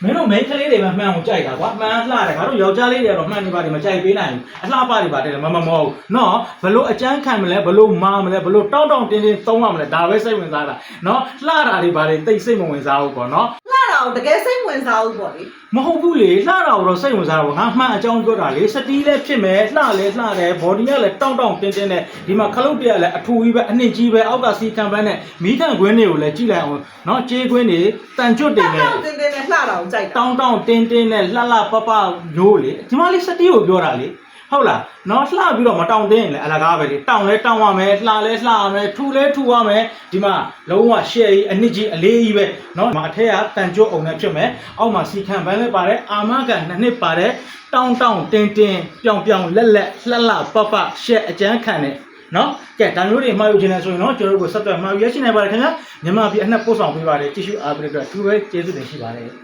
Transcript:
မင်းတို့မိန်းကလေးတွေပဲမှန်အောင်ကြိုက်တာကွာမှန်လှတယ်ငါတို့ယောက်ျားလေးတွေကတော့မှန်နေပါလေမကြိုက်ပေးနိုင်ဘူးအလှပတွေပါတယ်မဟုတ်နော်ဘလို့အကျန်းခံမလဲဘလို့မာမလဲဘလို့တောင်းတင်းသုံးရမလဲဒါပဲစိတ်ဝင်စားတာနော်လှတာတွေပါတယ်တိတ်စိတ်မဝင်စားဘူးပေါ့နော်လှတာကိုတကယ်စိတ်ဝင်စားဘူးပေါ့လေမဟုတ်ဘူးလေလှတာတော့စိတ်ဝင်စားတာပေါ့ငါမှန်အကြောင်းပြောတာလေစတီးလည်းဖြစ်မယ်လှလည်းလှတယ်ဘော်ဒီကလည်းတောင်းတင်းနဲ့ဒီမှာခလုတ်တွေကလည်းအထူကြီးပဲအနှစ်ကြီးပဲအောက်ကစီကံပန်းနဲ့မီးခံခွင်းတွေကိုလည်းကြည့်လိုက်အောင်နော်ကြေးခွင်းတွေတန်ကျွတ်တွေနဲ့တင်းနဲ့လှတာကိုကြိုက်တာတောင်းတင်းနဲ့လှပပရိုးလေဒီမှာလေးစတီးကိုပြောတာလေဟုတ်လားနော်လှပြီးတော့မတောင်းတင်းရင်လည်းအလကားပဲလေတောင်းလဲတောင်းရမယ်လှလဲလှရမယ်ထူလဲထူရမယ်ဒီမှာလုံးဝရှယ်ကြီးအနှစ်ကြီးအလေးကြီးပဲနော်ဒီမှာအထက်ကတန်ကျွတ်အောင်နဲ့ဖြစ်မယ်အောက်မှာစီခံပန်းလည်းပါတယ်အာမကန်နှစ်နှစ်ပါတယ်တောင်းတင်းပြောင်လက်လှပပရှက်အကျန်းခံနဲ့နော်ကဲဒါမျိုးတွေမှာယူခြင်းလဲဆိုရင်တော့ကျွန်တော်တို့ကိုဆက်သွယ်မှာယူရရှိနိုင်ပါတယ်ခင်ဗျာမြန်မာပြည်အနှက်ပို့ဆောင်ပေးပါတယ်ကြည့်ရှုအားပေးတဲ့အတွက်သူပဲကျေးဇူးတင်ရှိပါတယ်